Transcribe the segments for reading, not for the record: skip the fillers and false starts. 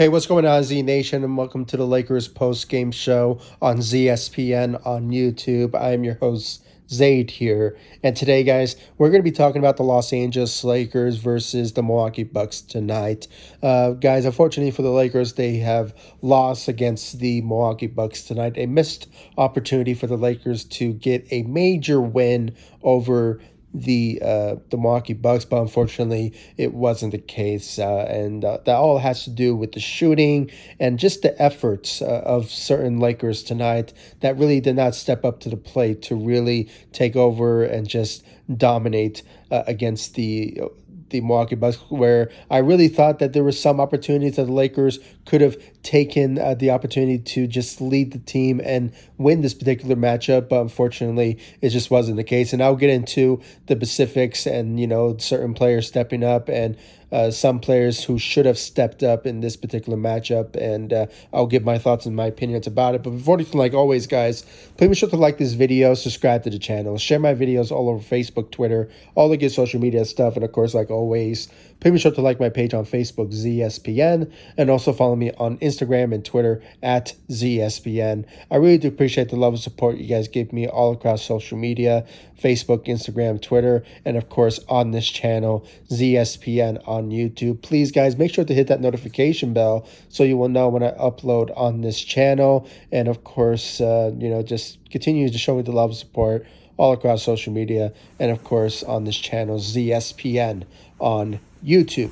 Hey, what's going on, Z Nation, and welcome to the Lakers post-game show on ZSPN on YouTube. I'm your host, Zaid here, and today, guys, we're going to be talking about the Los Angeles Lakers versus the Milwaukee Bucks tonight. Guys, unfortunately for the Lakers, they have lost against the Milwaukee Bucks tonight. A missed opportunity for the Lakers to get a major win over the Milwaukee Bucks, but unfortunately it wasn't the case, and that all has to do with the shooting and just the efforts of certain Lakers tonight that really did not step up to the plate to really take over and just dominate against the Milwaukee Bucks, where I really thought that there were some opportunities that the Lakers could have taken the opportunity to just lead the team and win this particular matchup, but unfortunately it just wasn't the case. And I'll get into the specifics and, certain players stepping up and some players who should have stepped up in this particular matchup, and I'll give my thoughts and my opinions about it. But before anything, like always, guys, please be sure to like this video, subscribe to the channel, share my videos all over Facebook, Twitter, all the good social media stuff, and of course, like always, please be sure to like my page on Facebook, ZSPN, and also follow me on Instagram and Twitter at ZSPN. I really do appreciate the love and support you guys give me all across social media, Facebook, Instagram, Twitter, and of course on this channel, ZSPN on YouTube. Please, guys, make sure to hit that notification bell so you will know when I upload on this channel. And of course, just continue to show me the love and support all across social media, and of course on this channel, ZSPN on YouTube.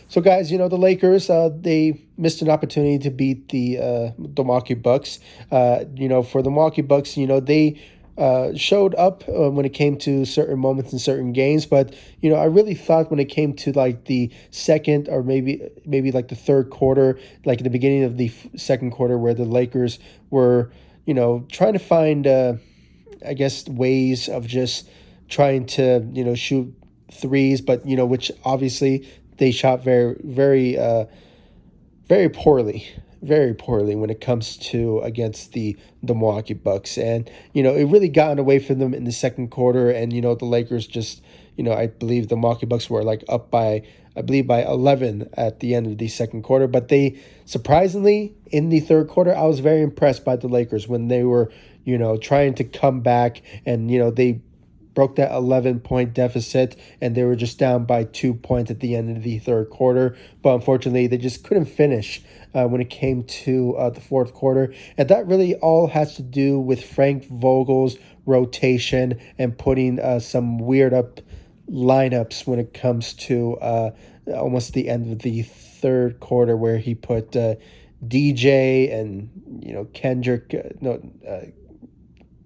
So, guys, the Lakers, they missed an opportunity to beat the Milwaukee Bucks. For the Milwaukee Bucks, they showed up when it came to certain moments in certain games, but I really thought when it came to like the second or maybe like the third quarter, like in the beginning of the second quarter, where the Lakers were trying to find I guess ways of just trying to shoot threes, but which obviously they shot very poorly, very poorly when it comes to against the Milwaukee Bucks. And it really gotten away from them in the second quarter, and the Lakers just I believe the Milwaukee Bucks were like up by, I believe, by 11 at the end of the second quarter. But they surprisingly in the third quarter, I was very impressed by the Lakers when they were trying to come back, and they broke that 11-point deficit, and they were just down by 2 points at the end of the third quarter. But unfortunately, they just couldn't finish when it came to the fourth quarter. And that really all has to do with Frank Vogel's rotation and putting some weird up lineups when it comes to almost the end of the third quarter, where he put DJ and Kendrick,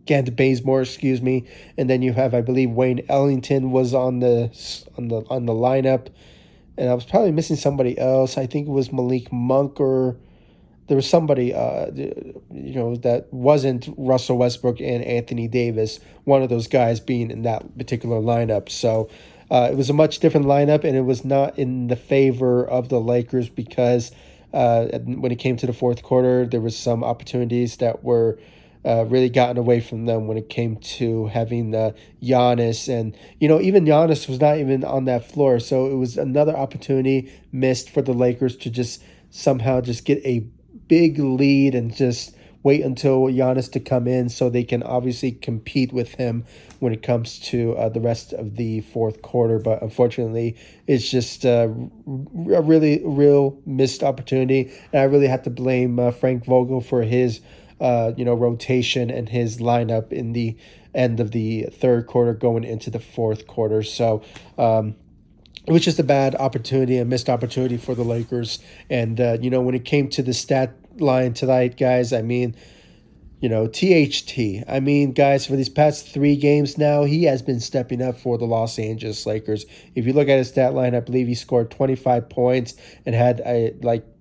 Gant Bazemore, excuse me, and then you have, I believe, Wayne Ellington was on the lineup, and I was probably missing somebody else. I think it was Malik Monk, or there was somebody that wasn't Russell Westbrook and Anthony Davis, one of those guys being in that particular lineup. So it was a much different lineup, and it was not in the favor of the Lakers, because when it came to the fourth quarter, there was some opportunities that were really gotten away from them when it came to having Giannis. And, even Giannis was not even on that floor. So it was another opportunity missed for the Lakers to just somehow just get a big lead and just wait until Giannis to come in so they can obviously compete with him when it comes to the rest of the fourth quarter. But unfortunately, it's just a real missed opportunity. And I really have to blame Frank Vogel for his rotation and his lineup in the end of the third quarter going into the fourth quarter. So it was just a bad opportunity, a missed opportunity for the Lakers. And, when it came to the stat line tonight, guys, I mean, THT. I mean, guys, for these past 3 games now, he has been stepping up for the Los Angeles Lakers. If you look at his stat line, I believe he scored 25 points and had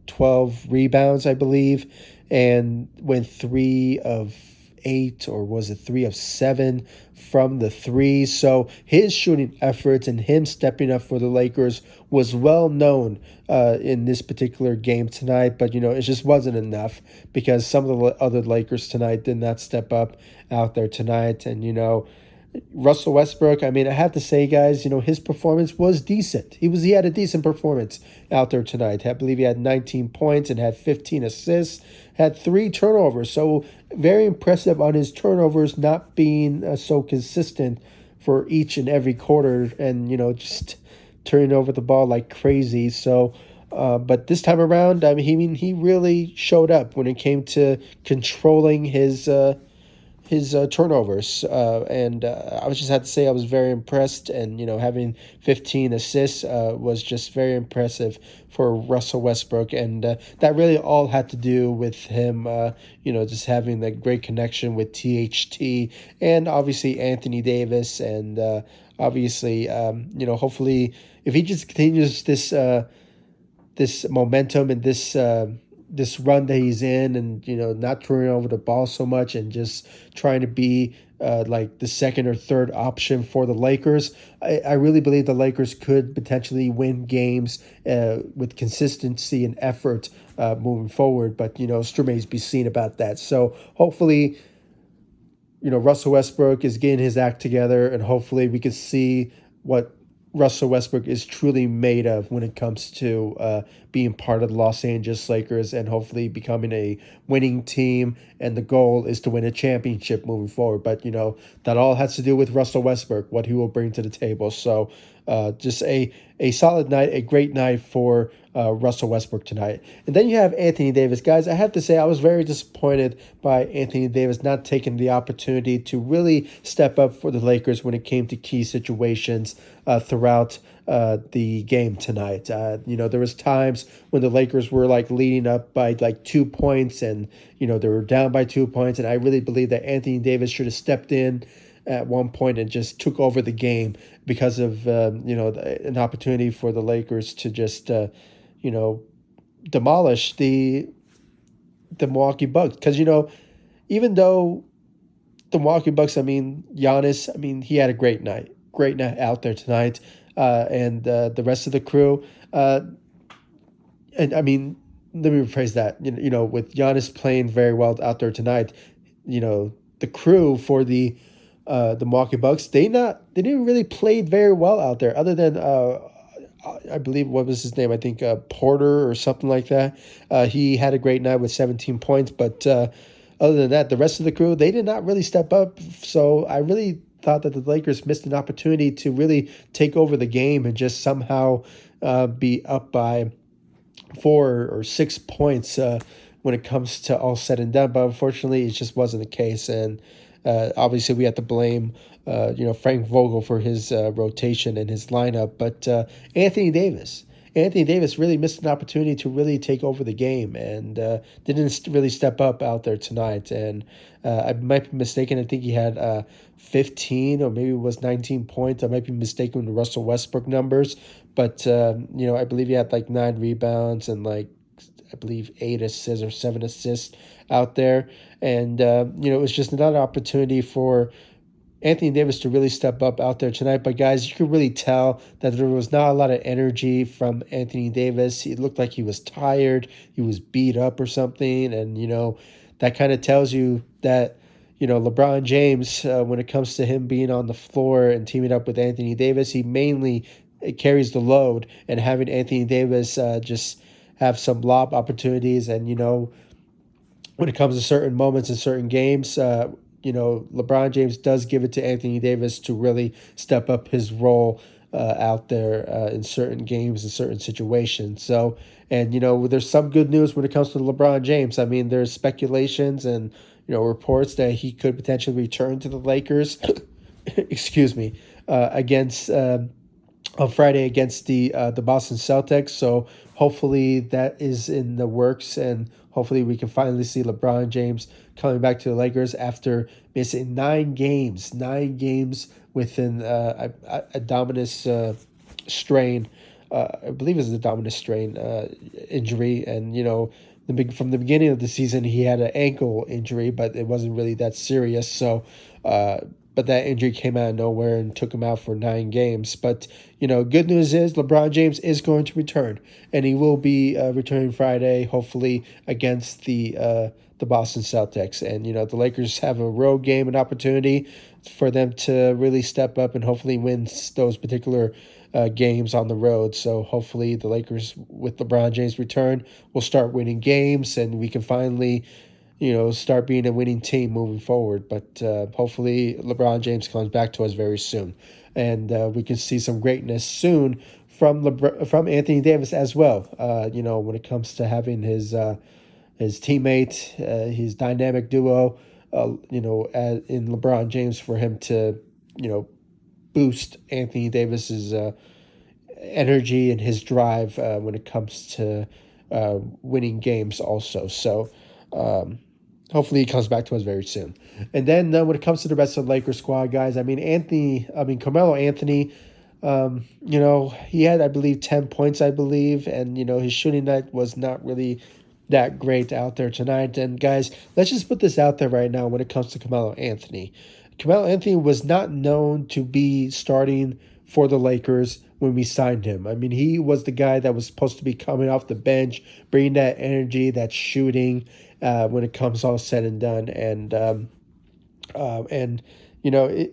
12 rebounds, I believe, and went 3 of 8, or was it 3 of 7 from the three. So his shooting efforts and him stepping up for the Lakers was well known in this particular game tonight. But, it just wasn't enough, because some of the other Lakers tonight did not step up out there tonight. And, Russell Westbrook, I mean, I have to say, guys, his performance was decent. He had a decent performance out there tonight. I believe he had 19 points and had 15 assists, had 3 turnovers. So very impressive on his turnovers not being so consistent for each and every quarter, and just turning over the ball like crazy. So. But this time around, he really showed up when it came to controlling his turnovers. And I was just had to say I was very impressed. And, having 15 assists was just very impressive for Russell Westbrook. And that really all had to do with him, just having that great connection with THT and obviously Anthony Davis. And obviously, hopefully if he just continues this momentum and this run that he's in, and not turning over the ball so much and just trying to be like the second or third option for the Lakers. I really believe the Lakers could potentially win games with consistency and effort moving forward, but still remains to be seen about that. So hopefully, Russell Westbrook is getting his act together, and hopefully we can see what Russell Westbrook is truly made of when it comes to being part of the Los Angeles Lakers and hopefully becoming a winning team. And the goal is to win a championship moving forward. But, that all has to do with Russell Westbrook, what he will bring to the table. So just a solid night, a great night for Russell Westbrook tonight. And then you have Anthony Davis. Guys, I have to say I was very disappointed by Anthony Davis not taking the opportunity to really step up for the Lakers when it came to key situations throughout the game tonight. There was times when the Lakers were like leading up by like 2 points, and they were down by 2 points, and I really believe that Anthony Davis should have stepped in at one point and just took over the game because of an opportunity for the Lakers to just demolish the Milwaukee Bucks. Because even though the Milwaukee Bucks, Giannis, he had a great night out there tonight, and the rest of the crew, and let me rephrase that. With Giannis playing very well out there tonight, the crew for the Milwaukee Bucks, they didn't really play very well out there, other than I believe, what was his name? I think Porter or something like that. He had a great night with 17 points, but other than that, the rest of the crew, they did not really step up. So I really thought that the Lakers missed an opportunity to really take over the game and just somehow be up by 4 or 6 points when it comes to all said and done. But unfortunately, it just wasn't the case. And obviously, we have to blame Frank Vogel for his rotation and his lineup. But Anthony Davis really missed an opportunity to really take over the game, and didn't really step up out there tonight. And I might be mistaken. I think he had 15 or maybe it was 19 points. I might be mistaken with the Russell Westbrook numbers. But, I believe he had like 9 rebounds and like, I believe 8 assists or 7 assists out there. And, it was just another opportunity for Anthony Davis to really step up out there tonight. But guys, you could really tell that there was not a lot of energy from Anthony Davis. He looked like he was tired. He was beat up or something. And, that kind of tells you that, LeBron James, when it comes to him being on the floor and teaming up with Anthony Davis, he mainly carries the load. And having Anthony Davis just have some lob opportunities, and, when it comes to certain moments in certain games, LeBron James does give it to Anthony Davis to really step up his role out there in certain games and certain situations. So, and there's some good news when it comes to LeBron James. There's speculations and reports that he could potentially return to the Lakers. Excuse me, against on Friday against the Boston Celtics. So hopefully that is in the works, and hopefully we can finally see LeBron James coming back to the Lakers after missing 9 games within a dominus strain. I believe it's a dominus strain injury, and from the beginning of the season he had an ankle injury, but it wasn't really that serious. So but that injury came out of nowhere and took him out for 9 games. But good news is LeBron James is going to return, and he will be returning Friday, hopefully against the Boston Celtics. And the Lakers have a road game, an opportunity for them to really step up and hopefully win those particular games on the road. So hopefully the Lakers, with LeBron James' return, will start winning games, and we can finally start being a winning team moving forward. But hopefully LeBron James comes back to us very soon, and we can see some greatness soon from Anthony Davis as well. When it comes to having his teammate, his dynamic duo, in LeBron James, for him to boost Anthony Davis's energy and his drive when it comes to winning games also. So hopefully he comes back to us very soon. And then when it comes to the rest of the Lakers squad, guys, Carmelo Anthony, he had, I believe, 10 points, I believe, and his shooting night was not really that great out there tonight. And guys, let's just put this out there right now when it comes to Carmelo Anthony. Carmelo Anthony was not known to be starting for the Lakers when we signed him. I mean, he was the guy that was supposed to be coming off the bench, bringing that energy, that shooting when it comes all said and done. And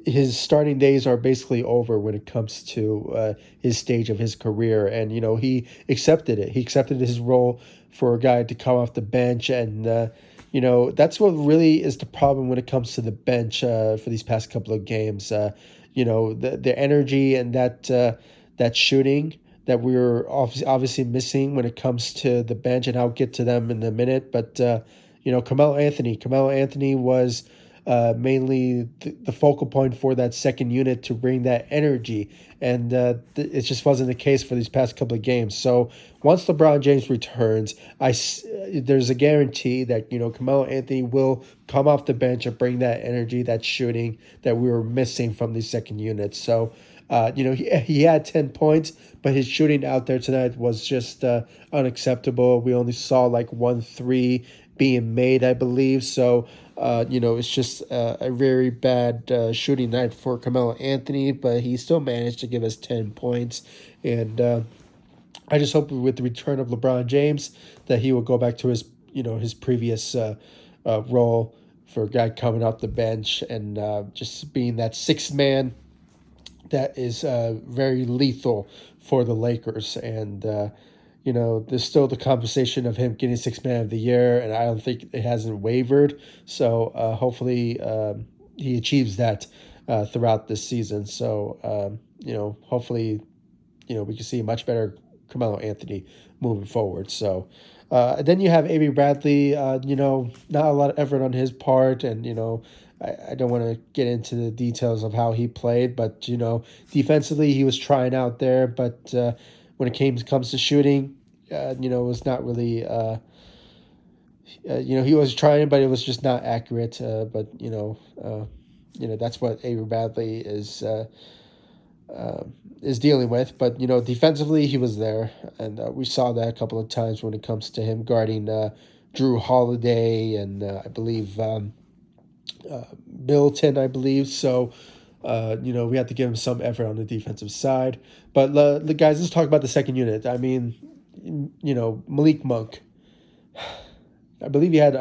his starting days are basically over when it comes to his stage of his career. And he accepted it. He accepted his role for a guy to come off the bench, and that's what really is the problem when it comes to the bench for these past couple of games. The energy and that shooting that we were obviously missing when it comes to the bench, and I'll get to them in a minute. But Carmelo Anthony was mainly the focal point for that second unit to bring that energy. And it just wasn't the case for these past couple of games. So once LeBron James returns, there's a guarantee that Carmelo Anthony will come off the bench and bring that energy, that shooting that we were missing from the second unit. So he had 10 points, but his shooting out there tonight was just unacceptable. We only saw like 1 3 being made, I believe. So it's just a very bad shooting night for Carmelo Anthony, but he still managed to give us 10 points. And I just hope with the return of LeBron James that he will go back to his previous role for a guy coming off the bench and just being that sixth man that is very lethal for the Lakers. And there's still the conversation of him getting Sixth Man of the Year, and I don't think it hasn't wavered. So hopefully he achieves that throughout this season. So hopefully we can see a much better Carmelo Anthony moving forward. So then you have Avery Bradley. Not a lot of effort on his part, and I don't want to get into the details of how he played, but defensively he was trying out there, but when it comes to shooting, it was not really. He was trying, but it was just not accurate. But that's what Avery Bradley is dealing with. But defensively, he was there, and we saw that a couple of times when it comes to him guarding Drew Holiday and I believe Middleton, I believe. So. We have to give him some effort on the defensive side. But the guys, let's talk about the second unit. I mean, Malik Monk. I believe he had,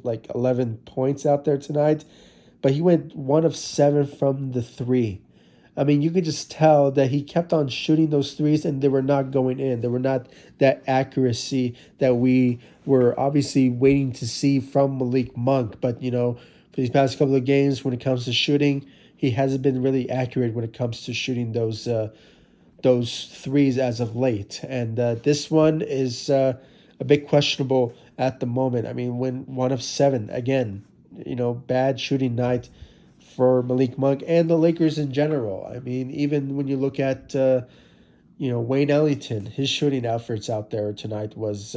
like 11 points out there tonight, but he went 1 of 7 from the three. I mean, you could just tell that he kept on shooting those threes and they were not going in. They were not that accuracy that we were obviously waiting to see from Malik Monk. But, for these past couple of games, when it comes to shooting, he hasn't been really accurate when it comes to shooting those threes as of late. And this one is a bit questionable at the moment. I mean, when 1 of 7, again, bad shooting night for Malik Monk and the Lakers in general. I mean, even when you look at, Wayne Ellington, his shooting efforts out there tonight was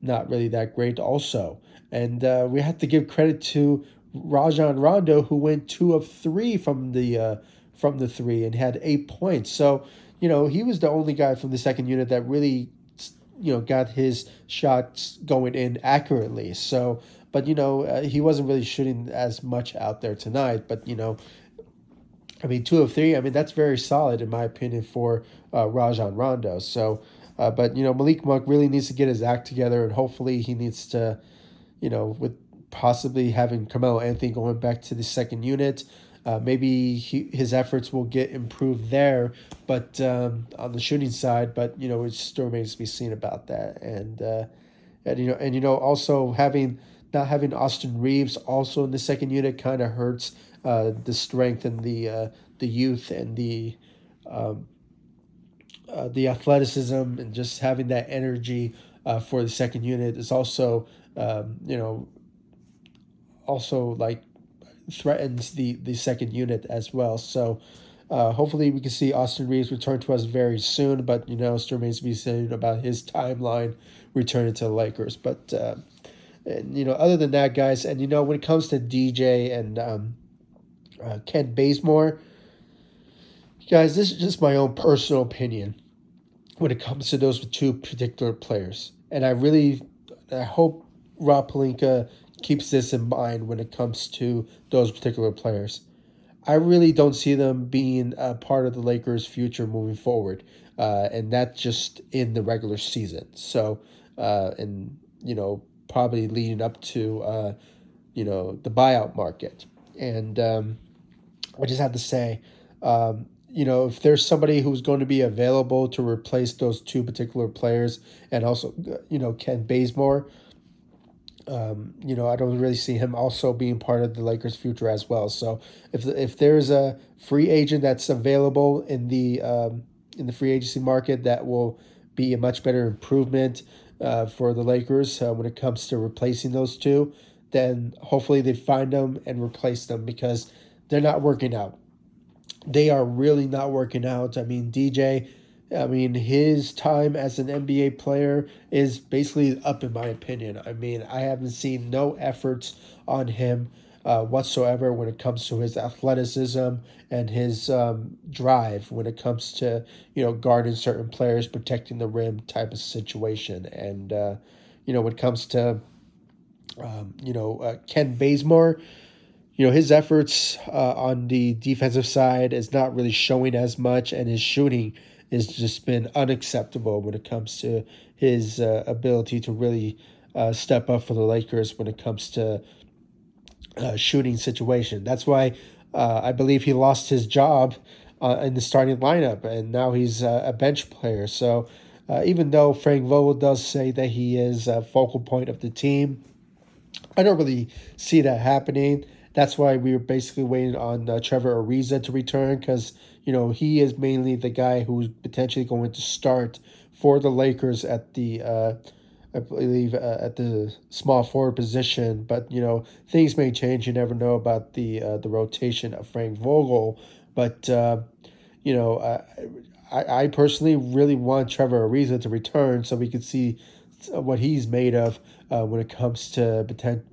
not really that great also. And we have to give credit to Rajon Rondo, who went 2 of 3 from the three and had 8 points. So, he was the only guy from the second unit that really, got his shots going in accurately. So, but he wasn't really shooting as much out there tonight. But I mean, 2 of 3. I mean, that's very solid in my opinion for Rajon Rondo. So, but Malik Monk really needs to get his act together, and hopefully he needs to, with possibly having Carmelo Anthony going back to the second unit. Maybe his efforts will get improved there, but on the shooting side, but it still remains to be seen about that. And also having not having Austin Reeves also in the second unit kind of hurts the strength and the youth and the athleticism and just having that energy for the second unit is also also like threatens the second unit as well. So hopefully we can see Austin Reeves return to us very soon, but still remains to be seen about his timeline returning to the Lakers. But and, other than that, guys, and when it comes to DJ and Ken Bazemore, guys, this is just my own personal opinion when it comes to those two particular players, and I hope Rob Pelinka keeps this in mind when it comes to those particular players. I really don't see them being a part of the Lakers' future moving forward, and that's just in the regular season. So, and probably leading up to the buyout market. And I just have to say, if there's somebody who's going to be available to replace those two particular players, and also Ken Bazemore, I don't really see him also being part of the Lakers' future as well. So if there's a free agent that's available in the free agency market, that will be a much better improvement for the Lakers when it comes to replacing those two, then hopefully they find them and replace them because they're not working out. They are really not working out. I mean, DJ, I mean, his time as an NBA player is basically up, in my opinion. I mean, I haven't seen no efforts on him whatsoever when it comes to his athleticism and his drive when it comes to, guarding certain players, protecting the rim type of situation. And, when it comes to, Ken Bazemore, his efforts on the defensive side is not really showing as much, and his shooting has just been unacceptable when it comes to his ability to really step up for the Lakers when it comes to shooting situation. That's why I believe he lost his job in the starting lineup, and now he's a bench player. So even though Frank Vogel does say that he is a focal point of the team, I don't really see that happening. That's why we were basically waiting on Trevor Ariza to return because he is mainly the guy who's potentially going to start for the Lakers at the I believe at the small forward position. But things may change. You never know about the rotation of Frank Vogel. But you know I personally really want Trevor Ariza to return so we could see what he's made of when it comes to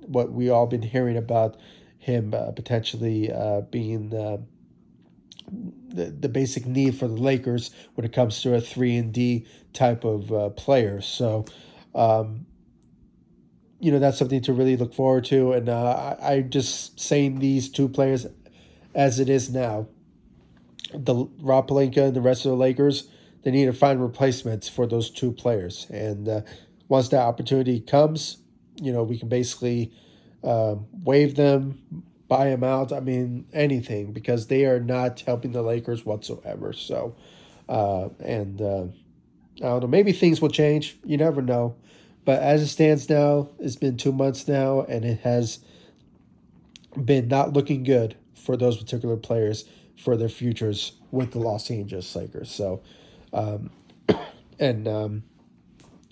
what we all been hearing about him potentially being the basic need for the Lakers when it comes to a 3 and D type of player. So, um, that's something to really look forward to. And I just saying these two players as it is now, the Rob Pelinka and the rest of the Lakers, they need to find replacements for those two players. And once that opportunity comes, we can basically waive them, buy them out. I mean, anything because they are not helping the Lakers whatsoever. So, and I don't know. Maybe things will change. You never know. But as it stands now, it's been 2 months now, and it has been not looking good for those particular players for their futures with the Los Angeles Lakers. So, um, and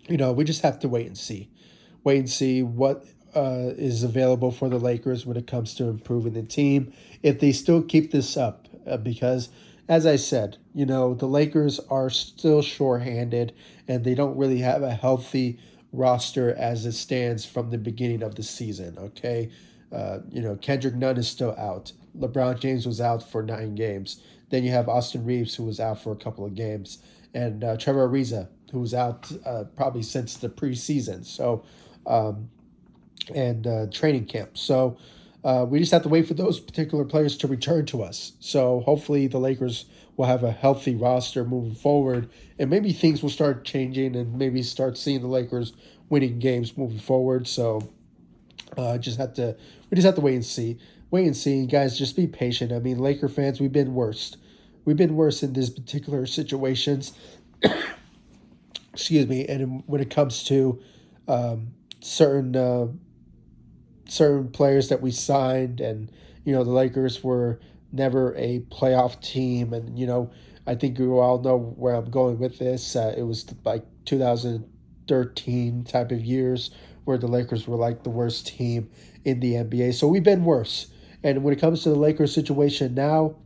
we just have to wait and see what is available for the Lakers when it comes to improving the team if they still keep this up. Because, as I said, the Lakers are still shorthanded and they don't really have a healthy roster as it stands from the beginning of the season. Okay, Kendrick Nunn is still out. LeBron James was out for 9 games. Then you have Austin Reeves, who was out for a couple of games, and Trevor Ariza, who was out probably since the preseason. So, and training camp. So, we just have to wait for those particular players to return to us. So hopefully the Lakers will have a healthy roster moving forward, and maybe things will start changing, and maybe start seeing the Lakers winning games moving forward. So just have to we just have to wait and see. Wait and see, guys. Just be patient. I mean, Laker fans, we've been worse. We've been worse in these particular situations. Excuse me. And when it comes to certain certain players that we signed, and the Lakers were never a playoff team, and I think you all know where I'm going with this. It was like 2013 type of years where the Lakers were like the worst team in the NBA. So we've been worse. And when it comes to the Lakers situation now,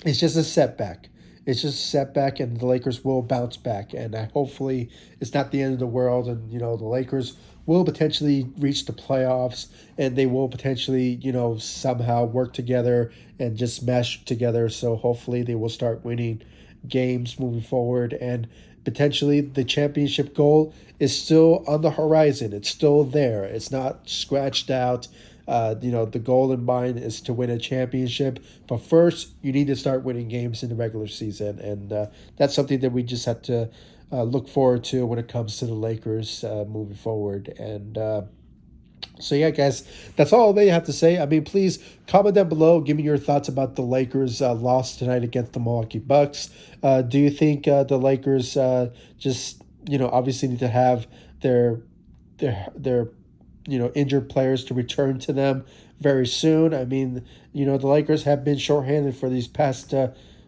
it's just a setback. It's just a setback, and the Lakers will bounce back. And hopefully, it's not the end of the world. And the Lakers will potentially reach the playoffs, and they will potentially somehow work together and just mesh together. So hopefully, they will start winning games moving forward, and potentially the championship goal is still on the horizon. It's still there. It's not scratched out. The goal in mind is to win a championship. But first, you need to start winning games in the regular season. And that's something that we just have to look forward to when it comes to the Lakers moving forward. And so, yeah, guys, that's all they have to say. I mean, please comment down below. Give me your thoughts about the Lakers' loss tonight against the Milwaukee Bucks. Do you think the Lakers just, obviously need to have their injured players to return to them very soon? I mean, the Lakers have been shorthanded for these past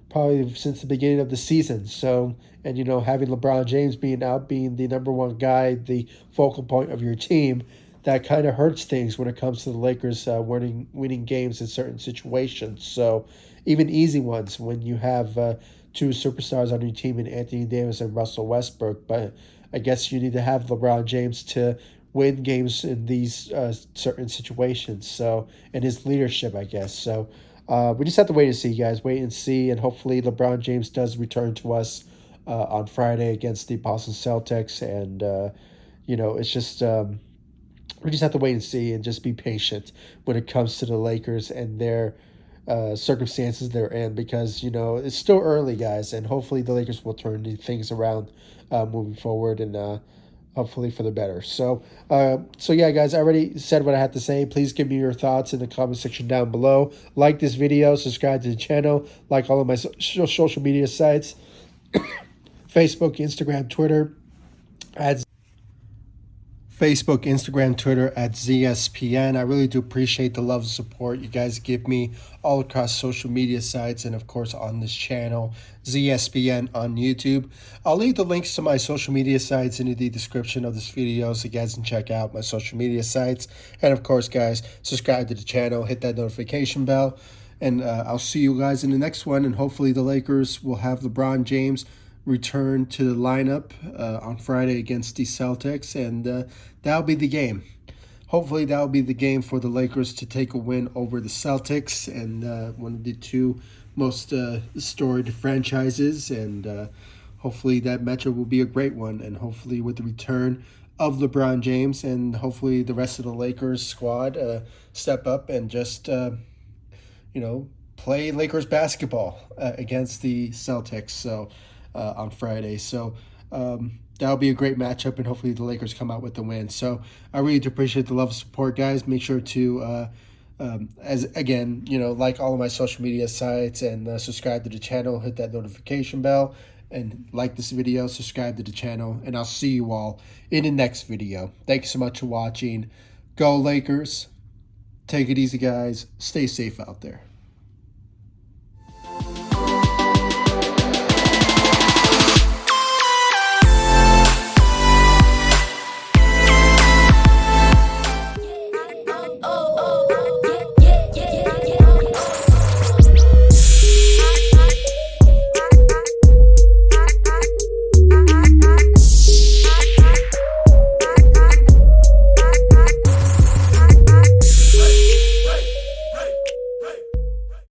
probably since the beginning of the season. So, and having LeBron James being out, being the number one guy, the focal point of your team, that kind of hurts things when it comes to the Lakers winning games in certain situations. So, even easy ones when you have two superstars on your team in Anthony Davis and Russell Westbrook. But I guess you need to have LeBron James to win games in these certain situations. So, and his leadership, I guess. So, we just have to wait and see, guys. Wait and see, and hopefully LeBron James does return to us on Friday against the Boston Celtics. And it's just we just have to wait and see, and just be patient when it comes to the Lakers and their circumstances they're in, because it's still early, guys, and hopefully the Lakers will turn things around moving forward, and hopefully for the better. So yeah, guys, I already said what I had to say. Please give me your thoughts in the comment section down below. Like this video, subscribe to the channel, like all of my social media sites, Facebook, Instagram, Twitter, at ZSPN. I really do appreciate the love and support you guys give me all across social media sites, and of course on this channel, ZSPN on YouTube. I'll leave the links to my social media sites in the description of this video so you guys can check out my social media sites. And of course, guys, subscribe to the channel, hit that notification bell, and I'll see you guys in the next one. And hopefully the Lakers will have LeBron James return to the lineup on Friday against the Celtics, and that'll be the game. Hopefully that'll be the game for the Lakers to take a win over the Celtics, and one of the two most storied franchises, and hopefully that matchup will be a great one, and hopefully with the return of LeBron James, and hopefully the rest of the Lakers squad step up and just play Lakers basketball against the Celtics. So on Friday. So that'll be a great matchup, and hopefully the Lakers come out with the win. So I really do appreciate the love and support, guys. Make sure to, like all of my social media sites, and subscribe to the channel, hit that notification bell, and like this video, subscribe to the channel, and I'll see you all in the next video. Thank you so much for watching. Go Lakers. Take it easy, guys. Stay safe out there.